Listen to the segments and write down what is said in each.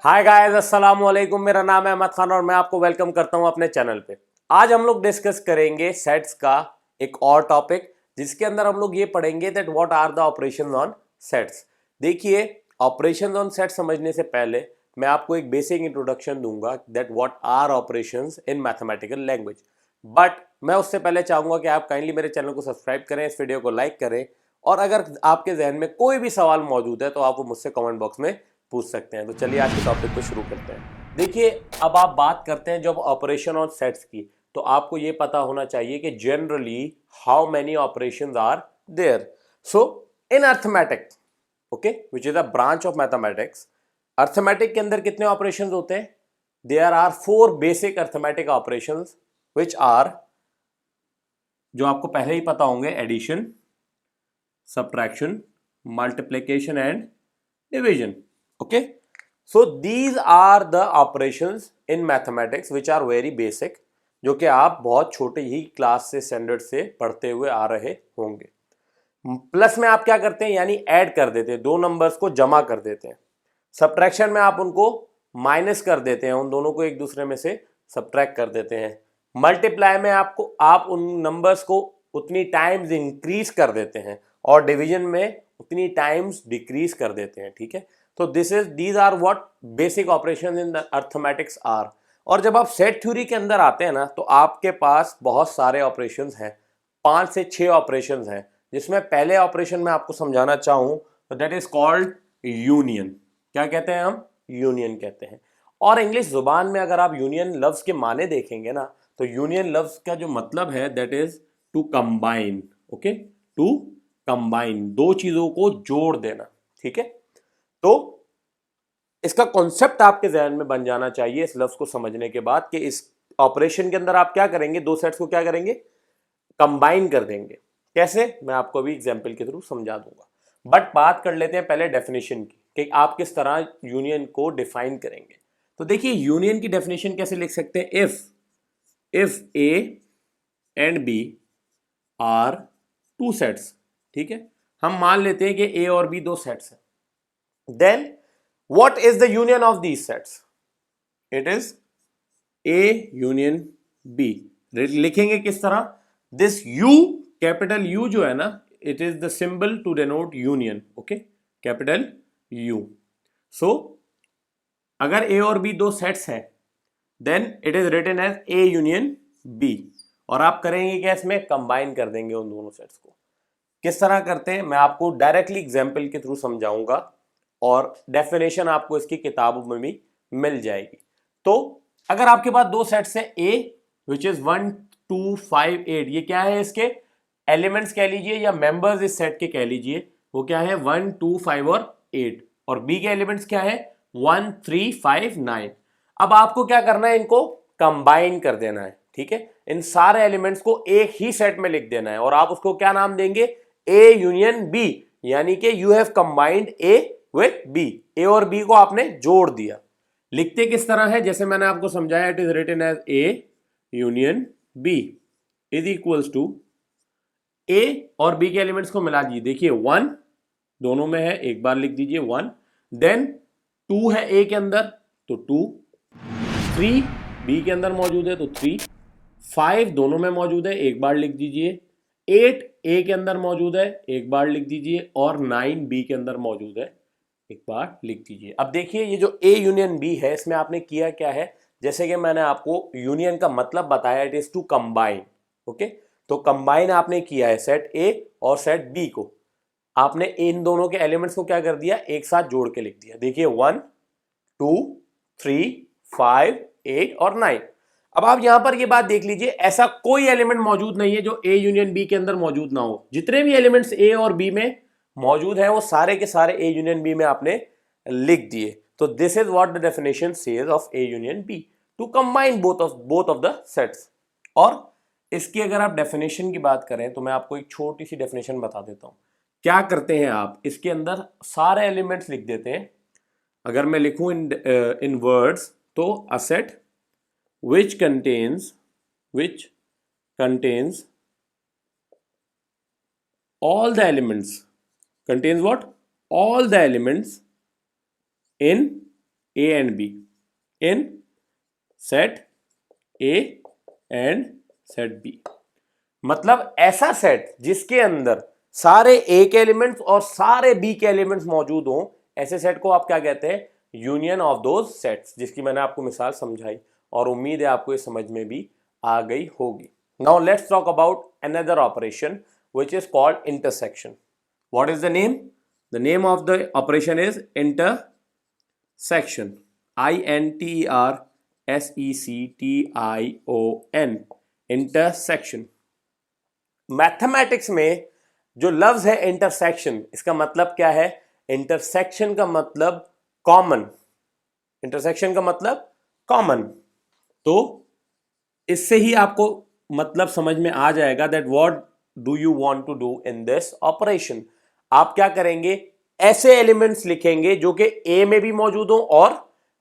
Hi guys, अस्सलाम वालेकुम। मेरा नाम है अहमद खान और मैं आपको वेलकम करता हूं अपने चैनल पे। आज हम लोग डिस्कस करेंगे सेट्स का एक और टॉपिक, जिसके अंदर हम लोग ये पढ़ेंगे that what are the operations on sets. देखिए, ऑपरेशंस ऑन सेट समझने से पहले मैं आपको एक बेसिक इंट्रोडक्शन दूंगा that what are operations in mathematical language. But मैं उससे पहले चाहूंगा कि आप काइंडली मेरे चैनल को सब्सक्राइब करें, इस वीडियो को लाइक करें, और अगर आपके जहन में कोई भी सवाल मौजूद है तो आप वो मुझसे कमेंट बॉक्स में पूछ सकते हैं। तो चलिए आज के टॉपिक को शुरू करते हैं। देखिए, अब आप बात करते हैं जब ऑपरेशन ऑन सेट्स की, तो आपको ये पता होना चाहिए कि generally how many operations are there. So in arithmetics, okay, which is a branch of mathematics, arithmetic के अंदर कितने ऑपरेशंस होते हैं? There are 4 basic arithmetic operations which are, जो आपको पहले ही पता होंगे, addition, subtraction, multiplication and division. Okay, so these are the operations in mathematics which are very basic, जो कि आप बहुत छोटे ही क्लास से, स्टैंडर्ड से पढ़ते हुए आ रहे होंगे। प्लस में आप क्या करते हैं, यानी ऐड कर देते हैं, दो नंबर्स को जमा कर देते हैं। सब्ट्रैक्शन में आप उनको माइनस कर देते हैं, उन दोनों को एक दूसरे में से सब्ट्रैक्ट कर देते हैं। मल्टीप्लाई में आप उन नंबर्स को उतनी टाइम्स इंक्रीज कर देते हैं, और डिवीजन में उतनी टाइम्स डिक्रीज कर देते हैं। ठीक है, तो these are what basic operation in arithmetics are. और जब आप सेट थ्योरी के अंदर आते हैं ना, तो आपके पास बहुत सारे ऑपरेशंस हैं, 5 से 6 ऑपरेशंस हैं, जिसमें पहले ऑपरेशन में आपको समझाना चाहूं तो दैट इज कॉल्ड यूनियन। क्या कहते हैं हम? यूनियन कहते हैं। और इंग्लिश जुबान में अगर आप यूनियन लफ्ज के माने देखेंगे ना, तो यूनियन लफ्ज का जो मतलब है that is to combine. Okay, to combine, दो चीजों को जोड़ देना। ठीक है, तो इसका कॉन्सेप्ट आपके जहन में बन जाना चाहिए इस लफ्ज को समझने के बाद कि इस ऑपरेशन के अंदर आप क्या करेंगे, दो सेट्स को क्या करेंगे, कंबाइन कर देंगे। कैसे, मैं आपको अभी एग्जांपल के थ्रू समझा दूंगा। बट बात कर लेते हैं पहले डेफिनेशन की कि आप किस तरह यूनियन को डिफाइन करेंगे। तो देखिए, यूनियन की डेफिनेशन कैसे लिख सकते हैं? If A and B are two sets. ठीक है, हम मान लेते हैं कि ए और बी दो सेट्स हैं। Then what is the union of these sets? It is A union B। लिखेंगे किस तरह? This U, कैपिटल U जो है ना, it is the symbol to denote union। okay, capital U। so अगर A और B दो सेट्स हैं, then it is written as A union B। और आप करेंगे क्या? इसमें कंबाइन कर देंगे उन दोनों सेट्स को। किस तरह करते हैं, मैं आपको डायरेक्टली एग्जाम्पल के थ्रू समझाऊंगा, और डेफिनेशन आपको इसकी किताबों में भी मिल जाएगी। तो अगर आपके पास दो सेट्स हैं, ए विच इज 1 2 5 8, ये क्या है? इसके एलिमेंट्स कह लीजिए या मेंबर्स इस सेट के कह लीजिए, वो क्या है? 1 2 5 और 8। और बी के एलिमेंट्स क्या है? 1 3 5 9। अब आपको क्या करना है? इनको कंबाइन कर देना है। ठीक है, इन सारे एलिमेंट्स को एक ही सेट में लिख देना है, और आप उसको क्या नाम देंगे? ए यूनियन बी, यानी कि you have combined A with B. A और बी को आपने जोड़ दिया। लिखते किस तरह है? जैसे मैंने आपको समझाया, it is written as A union B is equals to, A और बी के एलिमेंट्स को मिला दीजिए। देखिए 1 दोनों में है, एक बार लिख दीजिए 1। देन 2 है ए के अंदर, तो 2। 3 बी के अंदर मौजूद है, तो 3। 5 दोनों में मौजूद है, एक बार लिख दीजिए। 8 ए के अंदर मौजूद है, एक बार लिख दीजिए। और 9 बी के अंदर मौजूद है, एक बार लिख दीजिए। अब देखिए, ये जो ए यूनियन बी है, इसमें आपने किया क्या है? जैसे कि मैंने आपको यूनियन का मतलब बताया, it is to combine. Okay, तो कंबाइन आपने किया है सेट ए और सेट बी को। आपने इन दोनों के एलिमेंट्स को क्या कर दिया? एक साथ जोड़ के लिख दिया। देखिए 1 2 3 5 8 और 9। अब आप यहां पर ये बात देख लीजिए, ऐसा कोई एलिमेंट मौजूद नहीं है जो ए यूनियन बी के अंदर मौजूद ना हो। जितने भी एलिमेंट्स ए और बी में मौजूद है, वो सारे के सारे ए यूनियन बी में आपने लिख दिए। तो this is what the definition says of A union B, to combine both of the sets. और इसकी अगर आप डेफिनेशन की बात करें, तो मैं आपको एक छोटी सी डेफिनेशन बता देता हूं। क्या करते हैं आप? इसके अंदर सारे एलिमेंट्स लिख देते हैं। अगर मैं लिखूं इन वर्ड्स, तो a set which contains all the elements, contains what? All the elements in A and B in set A and set B. मतलब ऐसा सेट जिसके अंदर सारे ए के एलिमेंट्स और सारे बी के एलिमेंट्स मौजूद हों, ऐसे सेट को आप क्या कहते हैं? यूनियन ऑफ दोज सेट्स, जिसकी मैंने आपको मिसाल समझाई और उम्मीद है आपको ये समझ में भी आ गई होगी। Now let's talk about another operation which is called intersection. What is the name? The name of the operation is intersection, INTERSECTION, intersection. Mathematics में जो लफ्ज है इंटरसेक्शन, इसका मतलब क्या है? इंटरसेक्शन का मतलब कॉमन, इंटरसेक्शन का मतलब कॉमन। तो इससे ही आपको मतलब समझ में आ जाएगा that what do you want to do in this operation. आप क्या करेंगे? ऐसे एलिमेंट्स लिखेंगे जो कि ए में भी मौजूद हो और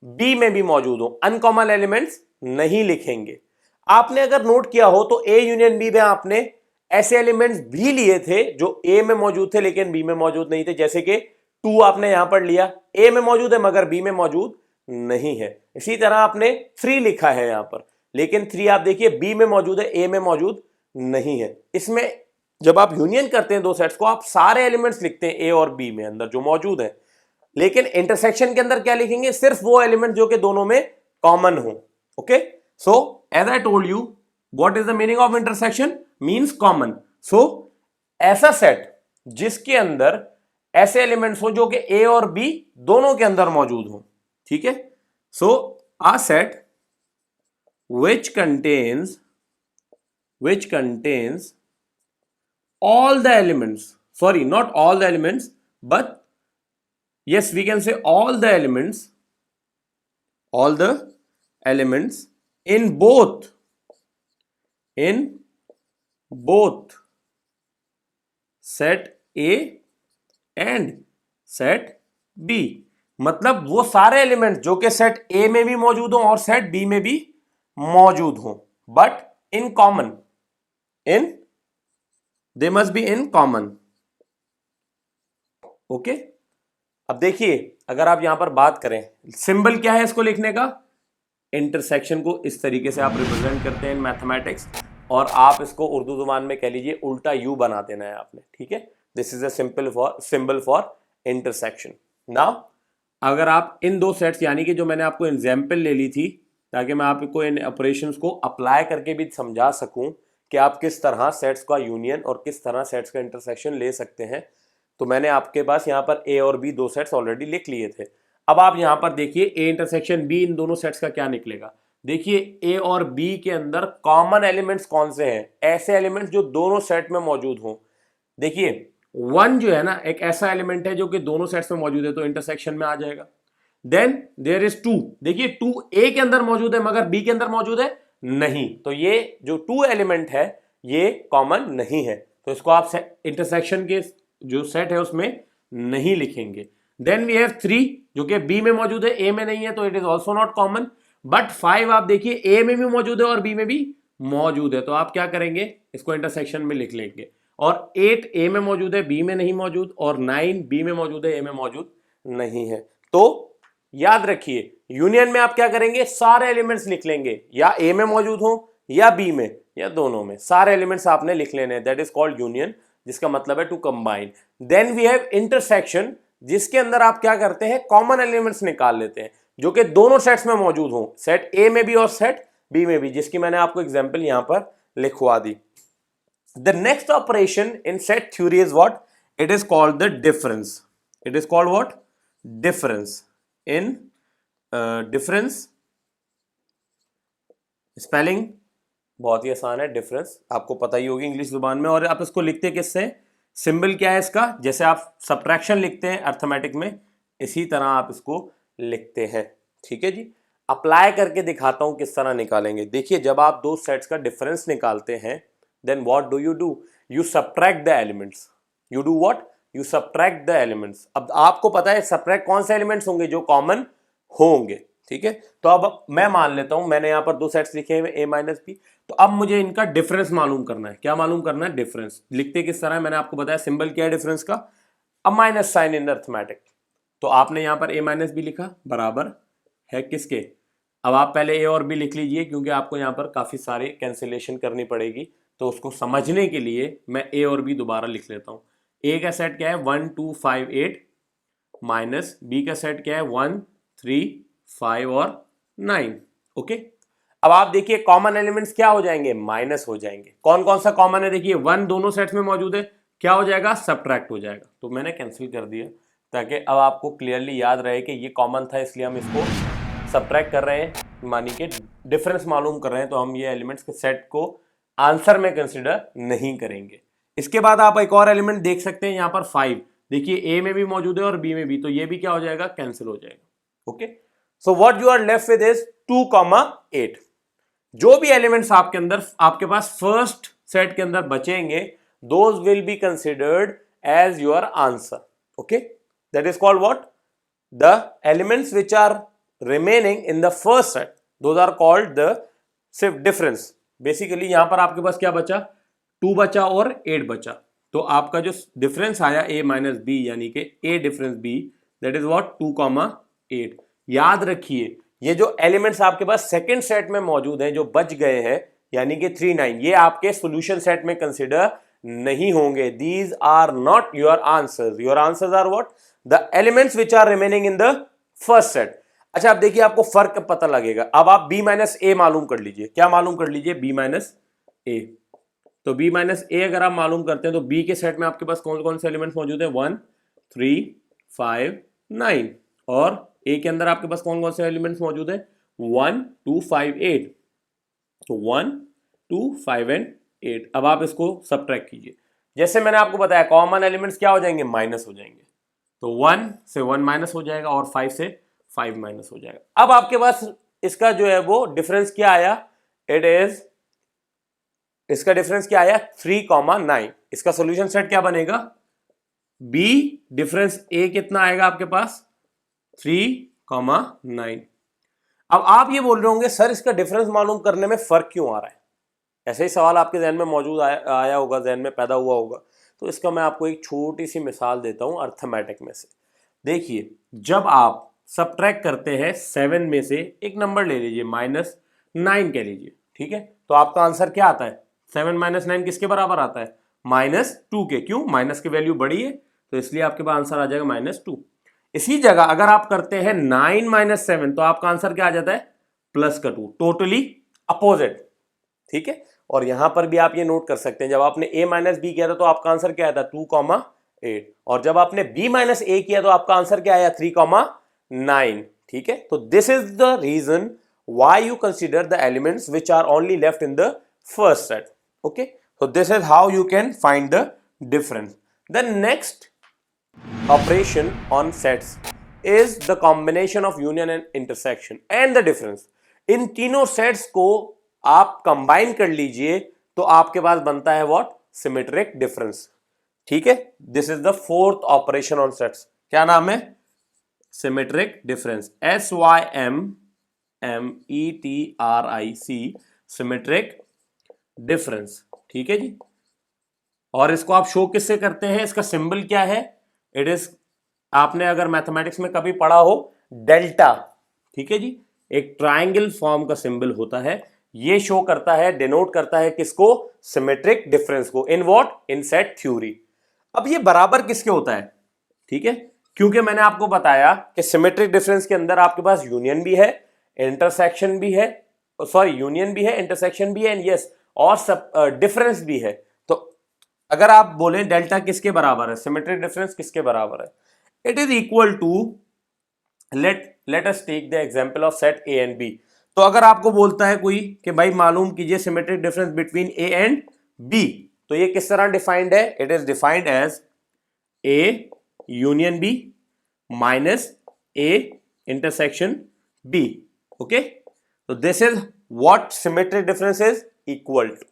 बी में भी मौजूद हो, अनकॉमन एलिमेंट्स नहीं लिखेंगे। आपने अगर नोट किया हो तो ए यूनियन बी में आपने ऐसे एलिमेंट्स भी लिए थे जो ए में मौजूद थे लेकिन बी में मौजूद नहीं थे, जैसे कि 2 आपने यहां पर लिया, ए में मौजूद है मगर बी में मौजूद नहीं है। इसी तरह आपने 3 लिखा है यहां पर, लेकिन 3 आप देखिए बी में मौजूद है, ए में मौजूद नहीं है। इसमें जब आप यूनियन करते हैं दो सेट्स को, आप सारे एलिमेंट्स लिखते हैं ए और बी में अंदर जो मौजूद है, लेकिन इंटरसेक्शन के अंदर क्या लिखेंगे? सिर्फ वो एलिमेंट जो कि दोनों में कॉमन हो। Okay, so as I told you, what is the meaning of intersection? Means common. So ऐसा सेट जिसके अंदर ऐसे एलिमेंट्स हो जो कि ए और बी दोनों के अंदर मौजूद हो, ठीक है। सो आ set which contains all the elements, sorry, not all the elements, but yes, we can say all the elements in both set A and set B। मतलब वो सारे एलिमेंट्स जो कि सेट ए में भी मौजूद हो और सेट बी में भी मौजूद हो, but in common, they must be in common. Okay, अब देखिए अगर आप यहां पर बात करें, सिंबल क्या है इसको लिखने का? इंटरसेक्शन को इस तरीके से आप रिप्रेजेंट करते हैं इन मैथमेटिक्स, और आप इसको उर्दू जुबान में कह लीजिए उल्टा यू बना देना है आपने, ठीक है। This is a symbol for intersection. Now अगर आप इन दो सेट्स, यानी कि जो मैंने आपको एग्जाम्पल ले ली थी ताकि मैं आपको इन ऑपरेशंस को अप्लाई करके भी समझा सकूं कि आप किस तरह सेट्स का यूनियन और किस तरह सेट्स का इंटरसेक्शन ले सकते हैं, तो मैंने आपके पास यहाँ पर ए और बी दो सेट्स ऑलरेडी लिख लिए थे। अब आप यहाँ पर देखिए ए इंटरसेक्शन बी, इन दोनों सेट्स का क्या निकलेगा। देखिए ए और बी के अंदर कॉमन एलिमेंट्स कौन से हैं? ऐसे एलिमेंट्स जो दोनों सेट में मौजूद हों। देखिए 1 जो है ना, एक ऐसा एलिमेंट है जो कि दोनों सेट्स में मौजूद है, तो इंटरसेक्शन में आ जाएगा। देन देयर इज 2, देखिए 2 ए के अंदर मौजूद है मगर बी के अंदर मौजूद है नहीं, तो ये जो 2 एलिमेंट है ये कॉमन नहीं है, तो इसको आप इंटरसेक्शन के जो सेट है उसमें नहीं लिखेंगे। देन वी हैव 3 जो कि बी में मौजूद है, ए में नहीं है, तो it is also not common. But 5 आप देखिए ए में भी मौजूद है और बी में भी मौजूद है, तो आप क्या करेंगे? इसको इंटरसेक्शन में लिख लेंगे। और 8 ए में मौजूद है, बी में नहीं मौजूद, और 9 बी में मौजूद है, ए में मौजूद नहीं है। तो याद रखिए यूनियन में आप क्या करेंगे? सारे एलिमेंट्स लिख लेंगे, या ए में मौजूद हो या बी में या दोनों में, सारे एलिमेंट्स आपने लिख लेने हैं। दैट इज कॉल्ड यूनियन, जिसका मतलब है to combine. Then we have intersection, जिसके अंदर आप क्या करते हैं? कॉमन एलिमेंट्स निकाल लेते हैं जो कि दोनों सेट्स में मौजूद हो, सेट ए में भी और सेट बी में भी, जिसकी मैंने आपको एग्जांपल यहां पर लिखवा दी। The next operation in set theory is what? It is called the difference. It is called what? Difference. In difference spelling बहुत ही आसान है, डिफरेंस आपको पता ही होगी इंग्लिश जुबान में। और आप इसको लिखते किससे? सिंबल क्या है इसका? जैसे आप सब्ट्रैक्शन लिखते हैं अर्थमेटिक में, इसी तरह आप इसको लिखते हैं, ठीक है जी। अप्लाई करके दिखाता हूं किस तरह निकालेंगे। देखिए जब आप दो सेट्स का डिफरेंस निकालते हैं, then what do? You subtract the elements. You do what? You subtract the elements. अब आपको पता है सब्ट्रैक्ट कौन से एलिमेंट्स होंगे? जो कॉमन होंगे, ठीक है। तो अब मैं मान लेता हूं, मैंने यहां पर दो सेट्स लिखे हैं ए माइनस बी, तो अब मुझे इनका डिफरेंस मालूम करना है। क्या मालूम करना है? डिफरेंस। लिखते किस तरह है मैंने आपको बताया, सिंबल क्या है डिफरेंस का? A minus sign in arithmetic. तो आपने यहां पर ए माइनस बी लिखा बराबर है किसके। अब आप पहले ए और बी लिख लीजिए क्योंकि आपको यहाँ पर काफ़ी सारे कैंसिलेशन करनी पड़ेगी, तो उसको समझने के लिए मैं ए और बी दोबारा लिख लेता हूँ। ए का सेट क्या है 1 2 5 8 माइनस बी का सेट क्या है 1 3 5 और 9। ओके, अब आप देखिए कॉमन एलिमेंट्स क्या हो जाएंगे, माइनस हो जाएंगे। कौन कौन सा कॉमन है, देखिए 1 दोनों सेट्स में मौजूद है, क्या हो जाएगा, सब्ट्रैक्ट हो जाएगा, तो मैंने कैंसिल कर दिया ताकि अब आपको क्लियरली याद रहे कि ये कॉमन था इसलिए हम इसको सब्ट्रैक्ट कर रहे हैं, मानी कि डिफरेंस मालूम कर रहे हैं, तो हम ये एलिमेंट्स के सेट को आंसर में कंसिडर नहीं करेंगे। इसके बाद आप एक और एलिमेंट देख सकते हैं यहाँ पर 5, देखिए ए में भी मौजूद है और बी में भी, तो ये भी क्या हो जाएगा, कैंसिल हो जाएगा। Okay, so what you are left with is 2,8। जो भी एलिमेंट्स आपके अंदर आपके पास फर्स्ट सेट के अंदर बचेंगे, those will be considered as your answer. Okay, that is called what, the elements which are remaining in the first set, those are called the सिर्फ difference. Basically यहां पर आपके पास क्या बचा, 2 बचा और 8 बचा, तो आपका जो डिफरेंस आया a माइनस बी यानी कि a difference b, that is what 2,8। याद रखिए ये जो एलिमेंट्स आपके पास सेकंड सेट में मौजूद हैं जो बच गए हैं यानी कि 3 9, ये आपके सॉल्यूशन सेट में कंसिडर नहीं होंगे। These are not your answers, your answers are what, the elements which are remaining in the first set. अच्छा, अब देखिए आपको फर्क पता लगेगा। अब आप b माइनस ए मालूम कर लीजिए, क्या मालूम कर लीजिए, b माइनस ए। तो b माइनस ए अगर आप मालूम करते हैं तो b के सेट में आपके पास कौन कौन से एलिमेंट्स मौजूद है, 1 3 5 9, और a के अंदर आपके पास कौन कौन से एलिमेंट्स मौजूद है, 1 2 5 8, तो 1 2 5 एंड 8। अब आप इसको सब्ट्रैक्ट कीजिए, जैसे मैंने आपको बताया कॉमन एलिमेंट्स क्या हो जाएंगे, माइनस हो जाएंगे, तो 1 से 1 माइनस हो जाएगा और 5 से 5 माइनस हो जाएगा। अब आपके पास इसका जो है वो डिफरेंस क्या आया, इट इज, इसका डिफरेंस क्या आया 3,9। इसका सॉल्यूशन सेट क्या बनेगा, b डिफरेंस a कितना आएगा आपके पास 3,9। अब आप ये बोल रहे होंगे सर इसका डिफरेंस मालूम करने में फर्क क्यों आ रहा है, ऐसे ही सवाल आपके जहन में मौजूद आया होगा, जहन में पैदा हुआ होगा। तो इसका मैं आपको एक छोटी सी मिसाल देता हूं अर्थमेटिक में से। देखिए जब आप सब्ट्रैक्ट करते हैं 7 में से एक नंबर ले लीजिए -9 कह लीजिए, ठीक है, तो आपका आंसर क्या आता है, 7 - 9 किसके बराबर आता है, -2 के। क्यों, माइनस की वैल्यू बड़ी है तो इसलिए आपके पास आंसर आ जाएगा -2। इसी जगह अगर आप करते हैं 9 - 7 तो आपका आंसर क्या आ जाता है, +2, टोटली अपोजिट। ठीक है, और यहां पर भी आप ये नोट कर सकते हैं जब आपने a माइनस बी किया था तो आपका आंसर क्या आया था 2,8, और जब आपने b माइनस ए किया तो आपका आंसर क्या आया 3,9। ठीक है, तो this is the reason why you consider the elements which are only left in the first set. Okay, so this is how you can find the difference. The next operation on sets is the combination of union and intersection and the difference. इन तीनों sets को आप combine कर लीजिए तो आपके पास बनता है what, symmetric difference. ठीक है, this is the fourth operation on sets, क्या नाम है, symmetric difference, SYMMETRIC, symmetric difference. ठीक है जी, और इसको आप शो किससे करते हैं, इसका सिंबल क्या है, इट इज, आपने अगर मैथमेटिक्स में कभी पढ़ा हो डेल्टा, ठीक है जी, एक ट्रायंगल फॉर्म का सिंबल होता है, ये शो करता है, डिनोट करता है किसको, सिमेट्रिक डिफरेंस को, in what, in set theory. अब ये बराबर किसके होता है, ठीक है, क्योंकि मैंने आपको बताया कि सिमेट्रिक डिफरेंस के अंदर आपके पास यूनियन भी है, इंटरसेक्शन भी है, सॉरी यूनियन भी है, इंटरसेक्शन भी है, एंड यस, और सब डिफरेंस भी है। तो अगर आप बोले डेल्टा किसके बराबर है, सिमेट्रिक डिफरेंस किसके बराबर है, it is equal to, let us take the example of set A and B. तो अगर आपको बोलता है कोई कि भाई मालूम कीजिए symmetric difference between A and B, तो ये किस तरह डिफाइंड है, it is defined as A union B minus A intersection B. Okay, तो this is what symmetric difference is equal to.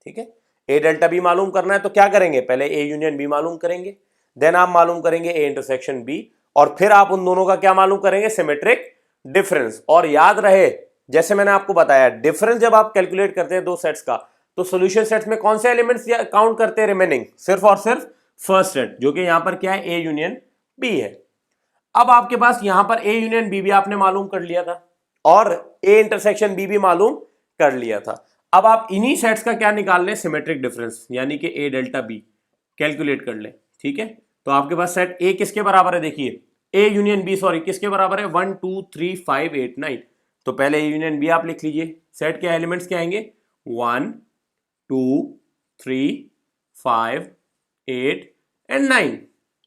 ठीक है, ए डेल्टा बी मालूम करना है तो क्या करेंगे, पहले ए यूनियन बी मालूम करेंगे, देन आप मालूम करेंगे ए इंटरसेक्शन बी, और फिर आप उन दोनों का क्या मालूम करेंगे, सिमेट्रिक डिफरेंस। और याद रहे जैसे मैंने आपको बताया, डिफरेंस जब आप कैलकुलेट करते हैं दो सेट्स का, तो सॉल्यूशन सेट्स में कौन से एलिमेंट्स काउंट करते हैं रिमेनिंग, सिर्फ और सिर्फ फर्स्ट सेट, जो कि यहां पर क्या है, ए यूनियन बी है। अब आपके पास यहां पर ए यूनियन बी भी आपने मालूम कर लिया था और ए इंटरसेक्शन बी भी मालूम कर लिया था। अब आप इन्हीं सेट्स का क्या निकाल लें, सिमेट्रिक डिफरेंस, यानी कि ए डेल्टा बी कैलकुलेट कर लें। ठीक है, तो आपके पास सेट ए किसके बराबर है, देखिए ए यूनियन बी, सॉरी किसके बराबर है, 1 2 3 5 8 9। तो पहले ए यूनियन बी आप लिख लीजिए। सेट के एलिमेंट्स क्या आएंगे, 1 2 3 5 8 and 9।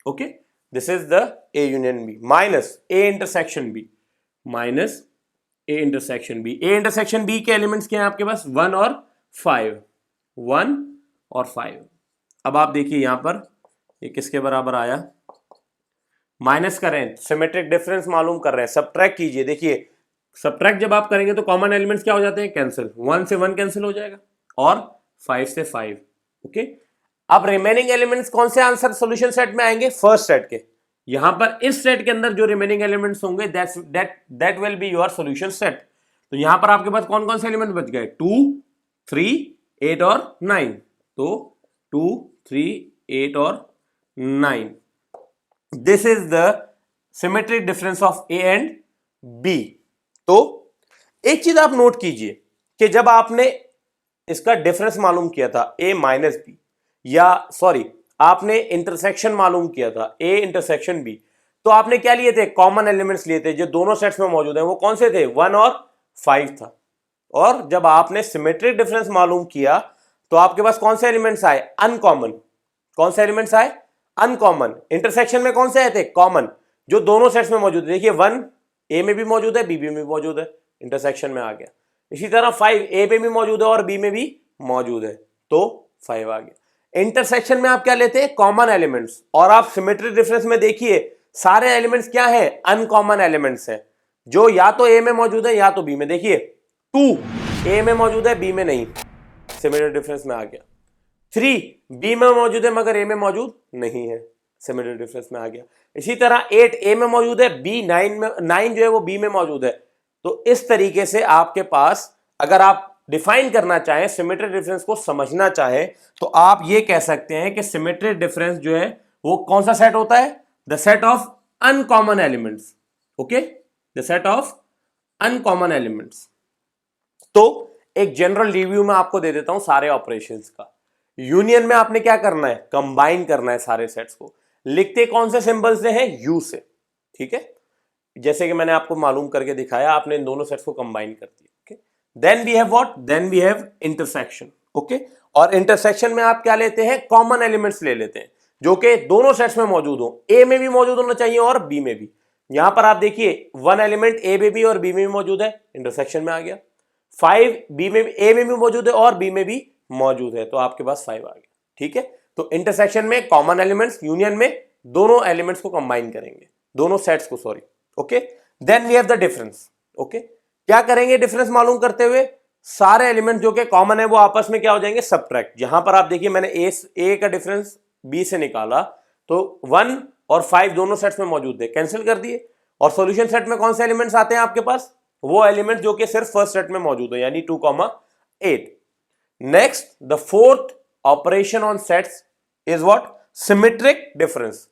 Okay, this is the A union B minus A intersection B, minus A intersection B. A intersection B के एलिमेंट्स क्या है आपके पास, 1 और 5, 1 और 5। अब आप देखिए यहां पर ये किसके बराबर आया, माइनस करें, सिमेट्रिक डिफरेंस मालूम कर रहे हैं, सब्ट्रैक्ट कीजिए। देखिए सब्ट्रैक्ट जब आप करेंगे तो कॉमन एलिमेंट्स क्या हो जाते हैं, कैंसिल, 1 से 1 कैंसिल हो जाएगा और 5 से 5। ओके, अब रिमेनिंग एलिमेंट्स कौन से आंसर सॉल्यूशन सेट में आएंगे, फर्स्ट सेट के। यहां पर इस सेट के अंदर जो रिमेनिंग एलिमेंट्स होंगे that will be your solution set. तो यहां पर आपके पास कौन कौन से एलिमेंट बच गए, 2 3 8 और 9। तो 2 3 8 और 9, this is the symmetric difference of A and B. तो एक चीज आप नोट कीजिए कि जब आपने इसका डिफरेंस मालूम किया था ए माइनस बी, या सॉरी आपने इंटरसेक्शन मालूम किया था ए इंटरसेक्शन बी, तो आपने क्या लिए थे, कॉमन एलिमेंट्स लिए थे जो दोनों सेट्स में मौजूद हैं। वो कौन से थे, 1 और 5 था। और जब आपने सिमेट्रिक डिफरेंस मालूम किया तो आपके पास कौन से एलिमेंट्स आए, अनकॉमन। कौन से एलिमेंट्स आए, अनकॉमन। इंटरसेक्शन में कौन से आए थे, कॉमन, जो दोनों सेट्स में मौजूद है। देखिए 1 ए में भी मौजूद है, बी में भी मौजूद है, इंटरसेक्शन में आ गया। इसी तरह 5 ए में भी मौजूद है और बी में भी मौजूद है, तो 5 आ गया। इंटरसेक्शन में आप क्या लेते हैं, कॉमन एलिमेंट्स। और आप सिमेट्रिक डिफरेंस में देखिए सारे एलिमेंट्स क्या है, अनकॉमन एलिमेंट्स है, जो या तो ए में मौजूद है या तो बी में। देखिए 2 ए में मौजूद है, बी में नहीं, सिमेट्रिक डिफरेंस में आ गया। 3 बी में मौजूद है मगर ए में मौजूद नहीं है, सिमेट्रिक डिफरेंस में आ गया। इसी तरह 8 ए में मौजूद है, बी 9 जो है वो बी में मौजूद है। तो इस तरीके से आपके पास, अगर आप डिफाइन करना चाहें, सिमेट्रिक डिफरेंस को समझना चाहें, तो आप ये कह सकते हैं कि सिमेट्रिक डिफरेंस जो है वो कौन सा सेट होता है, the set of uncommon elements. Okay, the set of uncommon elements. तो एक जनरल रिव्यू में आपको दे देता हूं सारे ऑपरेशंस का। यूनियन में आपने क्या करना है, कंबाइन करना है सारे सेट्स को। लिखते कौन से सिंबल से हैं, यू से। ठीक है, जैसे कि मैंने आपको मालूम करके दिखाया, आपने इन दोनों सेट्स को कंबाइन कर दिया। Okay, then we have what, then we have intersection. Okay, और इंटरसेक्शन में आप क्या लेते हैं, कॉमन एलिमेंट्स ले लेते हैं जो कि दोनों सेट्स में मौजूद हो। ए में भी मौजूद होना चाहिए और बी में भी। यहां पर आप देखिए 1 एलिमेंट ए में भी और बी में भी मौजूद है, इंटरसेक्शन में आ गया। 5 बी में, ए में भी मौजूद है और बी में भी मौजूद है, तो आपके पास 5 आ गया। ठीक है, तो इंटरसेक्शन में कॉमन एलिमेंट्स, यूनियन में दोनों एलिमेंट्स को कंबाइन करेंगे, दोनों सेट्स को, sorry. Okay, then we have the difference. Okay, क्या करेंगे डिफरेंस मालूम करते हुए, सारे एलिमेंट जो कि कॉमन है वो आपस में क्या हो जाएंगे, सबट्रैक्ट। यहां पर आप देखिए मैंने ए का डिफरेंस बी से निकाला, तो 1 और 5 दोनों सेट्स में मौजूद है, कैंसिल कर दिए। और सॉल्यूशन सेट में कौन से एलिमेंट्स आते हैं आपके पास, वो एलिमेंट जो कि सिर्फ फर्स्ट सेट में मौजूद है, यानी 2, 8। Next, the fourth operation on sets is what, symmetric difference.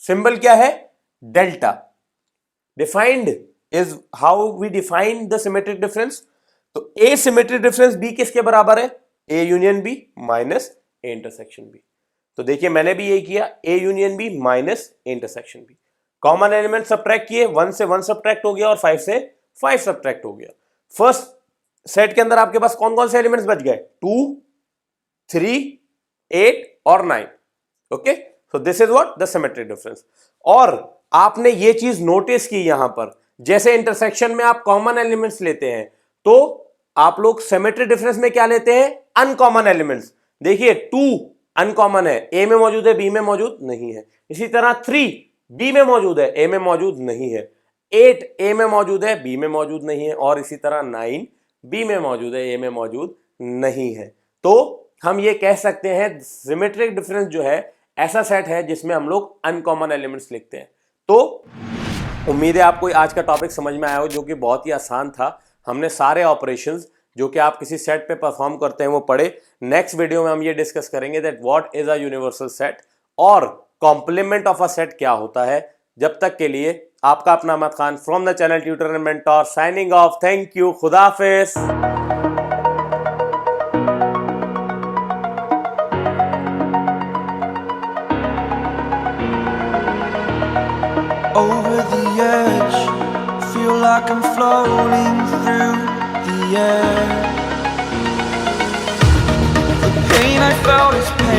Symbol क्या है, delta. Defined is how we define the symmetric difference. तो ए सिमेट्रिक डिफरेंस बी किसके बराबर है, A union B minus A intersection B. तो देखिए मैंने भी यही किया, A union B minus A intersection B. Common element subtract किए, 1 से 1 सब्ट्रैक्ट हो गया और 5 से 5 सब्ट्रैक्ट हो गया। फर्स्ट सेट के अंदर आपके पास कौन कौन से एलिमेंट्स बच गए, 2 3 8 और 9। Okay, so this is what, the symmetric difference. और आपने ये चीज नोटिस की यहां पर, जैसे इंटरसेक्शन में आप कॉमन एलिमेंट्स लेते हैं, तो आप लोग सिमेट्रिक डिफरेंस में क्या लेते हैं, अनकॉमन एलिमेंट्स। देखिए 2 अनकॉमन है, ए में मौजूद है, बी में मौजूद नहीं है। इसी तरह 3 बी में मौजूद है, ए में मौजूद नहीं है। 8 ए में मौजूद है, बी में मौजूद नहीं है। और इसी तरह 9 बी में मौजूद है, ए में मौजूद नहीं है। तो हम ये कह सकते हैं सिमेट्रिक डिफरेंस जो है ऐसा सेट है जिसमें हम लोग अनकॉमन एलिमेंट्स लिखते हैं। तो उम्मीद है आपको आज का टॉपिक समझ में आया हो, जो कि बहुत ही आसान था। हमने सारे ऑपरेशंस जो कि आप किसी सेट पे परफॉर्म करते हैं वो पढ़े। नेक्स्ट वीडियो में हम ये डिस्कस करेंगे that what is a universal set और कॉम्प्लीमेंट ऑफ अ सेट क्या होता है, जब तक के लिए आपका अपना Ahmad Khan from the channel tutor and mentor signing off. Thank you, खुदा हाफिज। Over the edge, feel like I'm floating through the air. The pain I felt is pain.